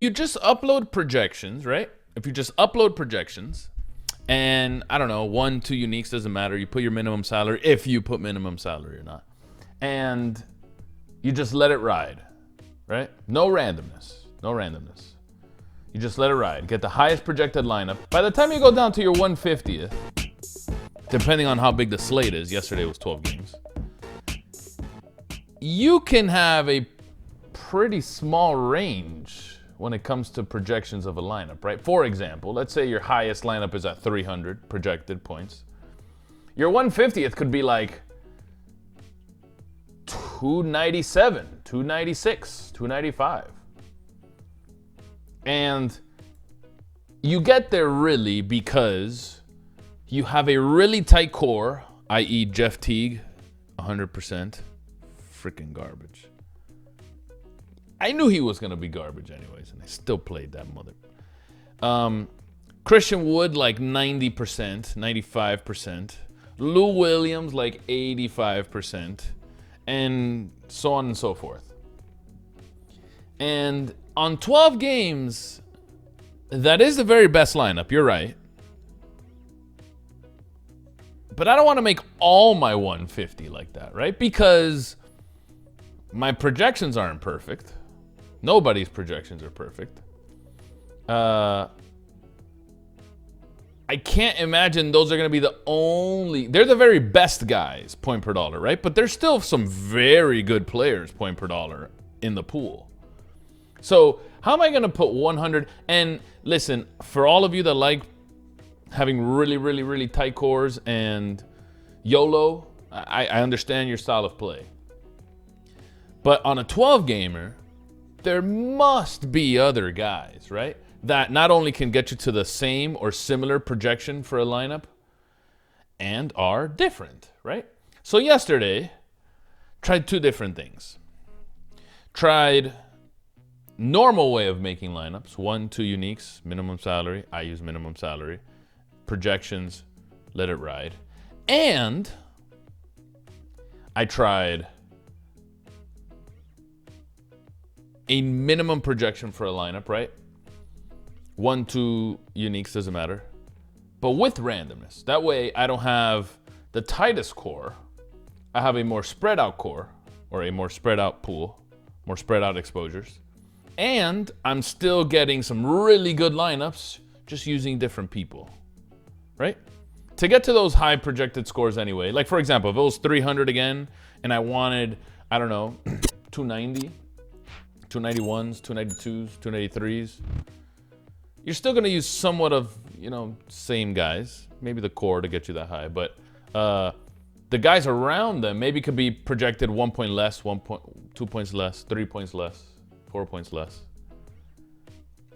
you just upload projections, right? If you just upload projections, and I don't know, 1, 2 uniques, doesn't matter. You put your minimum salary, if you put minimum salary or not. And you just let it ride, right? No randomness. No randomness. You just let it ride. Get the highest projected lineup. By the time you go down to your 150th, depending on how big the slate is, yesterday was 12 games, you can have a pretty small range when it comes to projections of a lineup, right? For example, let's say your highest lineup is at 300 projected points. Your 150th could be like 297, 296, 295. And you get there really because you have a really tight core, i.e. Jeff Teague, 100%. Freaking garbage. I knew he was going to be garbage anyways, and I still played that mother. Christian Wood, like 90%, 95%. Lou Williams, like 85%. And so on and so forth. And on 12 games, that is the very best lineup. You're right. But I don't want to make all my 150 like that, right? Because my projections aren't perfect. Nobody's projections are perfect. I can't imagine those are going to be the only... They're the very best guys, point per dollar, right? But there's still some very good players, point per dollar, in the pool. So how am I going to put 100? And listen, for all of you that like having really, really, really tight cores and YOLO, I understand your style of play. But on a 12 gamer, there must be other guys, right? That not only can get you to the same or similar projection for a lineup and are different, right? So yesterday, tried 2 different things. Tried normal way of making lineups, 1, 2 uniques, minimum salary. I use minimum salary. Projections, let it ride. And I tried a minimum projection for a lineup, right? 1, 2 uniques, doesn't matter. But with randomness. That way I don't have the tightest core. I have a more spread out core, or a more spread out pool, more spread out exposures. And I'm still getting some really good lineups just using different people, right? To get to those high projected scores anyway, like for example, if it was 300 again and I wanted, I don't know, 290, 291s, 292s, 293s, you're still going to use somewhat of, same guys, maybe the core to get you that high, but the guys around them maybe could be projected 1 point less, 2 points less, 3 points less, 4 points less.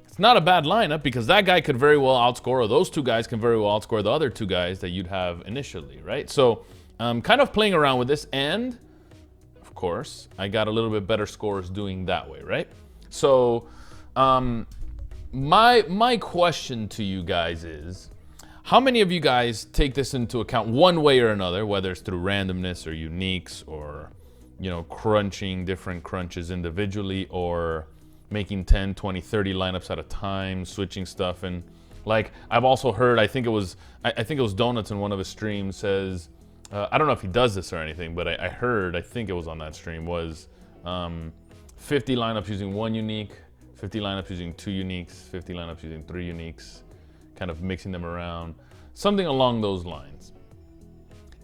It's not a bad lineup because that guy could very well outscore, or those 2 guys can very well outscore the other 2 guys that you'd have initially, right? So I'm kind of playing around with this, and of course, I got a little bit better scores doing that way, right? So my question to you guys is, how many of you guys take this into account one way or another, whether it's through randomness or uniques or, crunching different crunches individually, or making 10, 20, 30 lineups at a time, switching stuff? And like, I've also heard, I think it was Donuts in one of his streams says, I don't know if he does this or anything, but I think it was on that stream, was 50 lineups using 1 unique, 50 lineups using 2 uniques, 50 lineups using 3 uniques, kind of mixing them around, something along those lines.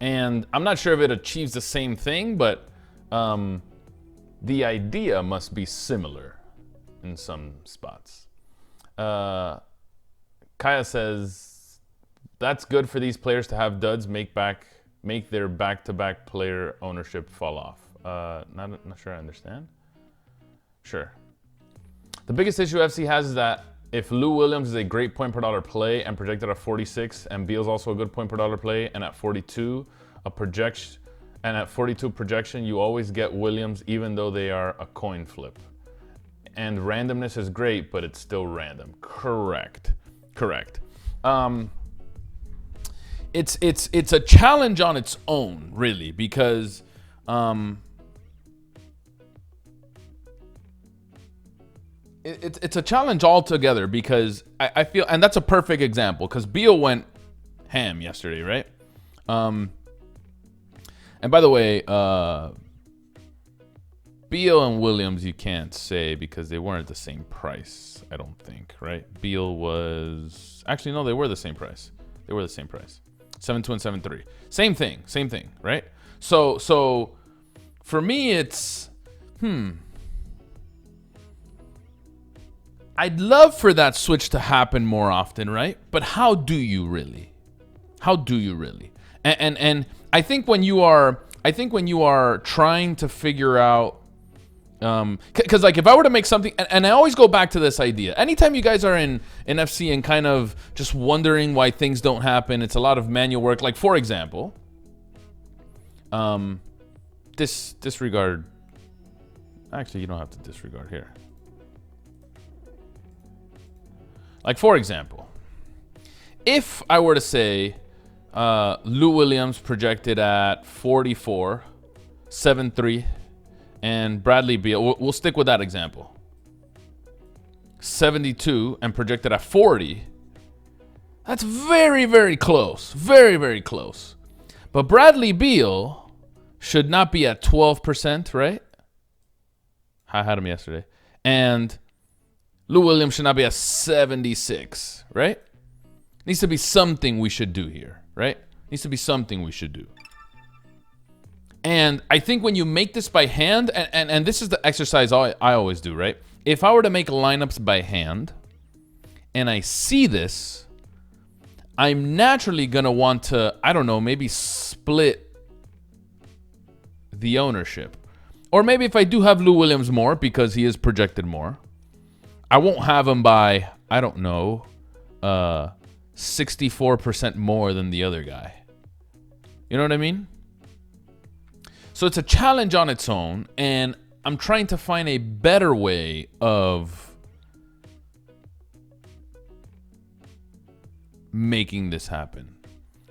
And I'm not sure if it achieves the same thing, but the idea must be similar in some spots. Kaya says, that's good for these players to have duds make their back-to-back player ownership fall off. Not sure I understand. Sure. The biggest issue FC has is that if Lou Williams is a great point per dollar play and projected at 46, and Beal's also a good point per dollar play, and at 42 projection, you always get Williams even though they are a coin flip. And randomness is great, but it's still random. Correct. It's a challenge on its own, really, because it's a challenge altogether because I feel, and that's a perfect example because Beal went ham yesterday, right? And by the way, Beal and Williams you can't say because they weren't the same price, I don't think, right? Beal was actually no, they were the same price. They were the same price. 7-2 and 7-3. Same thing, right? So for me it's I'd love for that switch to happen more often, right? But how do you really? How do you really? And I think when you are trying to figure out because like if I were to make something, and I always go back to this idea. Anytime you guys are in FC and kind of just wondering why things don't happen, it's a lot of manual work. Like for example, disregard. Actually, you don't have to disregard here. Like for example, if I were to say Lou Williams projected at 44, 7-3. And Bradley Beal, we'll stick with that example. 72 and projected at 40. That's very, very close. Very, very close. But Bradley Beal should not be at 12%, right? I had him yesterday. And Lou Williams should not be at 76, right? Needs to be something we should do here, right? Needs to be something we should do. And I think when you make this by hand, and this is the exercise I always do, right? If I were to make lineups by hand, and I see this, I'm naturally going to want to, I don't know, maybe split the ownership. Or maybe if I do have Lou Williams more, because he is projected more, I won't have him by, I don't know, 64% more than the other guy. You know what I mean? So it's a challenge on its own, and I'm trying to find a better way of making this happen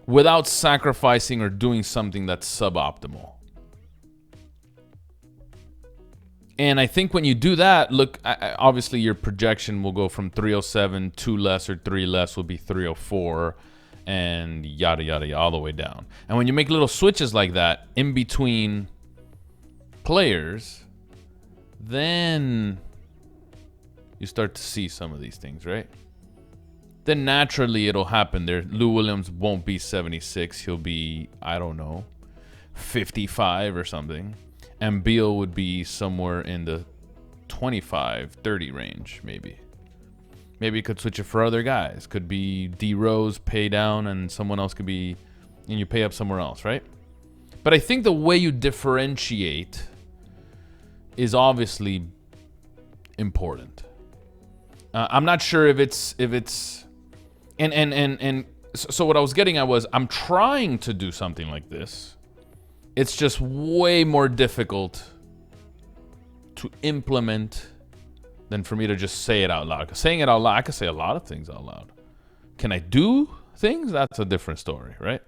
without sacrificing or doing something that's suboptimal. And I think when you do that, look, obviously your projection will go from 307, 2 less or 3 less will be 304. And yada, yada, yada, all the way down. And when you make little switches like that in between players, then you start to see some of these things, right? Then naturally it'll happen there. Lou Williams won't be 76. He'll be, I don't know, 55 or something. And Beal would be somewhere in the 25, 30 range, maybe. Maybe you could switch it for other guys. Could be D Rose, pay down, and someone else could be, and you pay up somewhere else, right? But I think the way you differentiate is obviously important. I'm not sure if it's, and so what I was getting at was I'm trying to do something like this. It's just way more difficult to implement than for me to just say it out loud. 'Cause saying it out loud, I can say a lot of things out loud. Can I do things? That's a different story, right?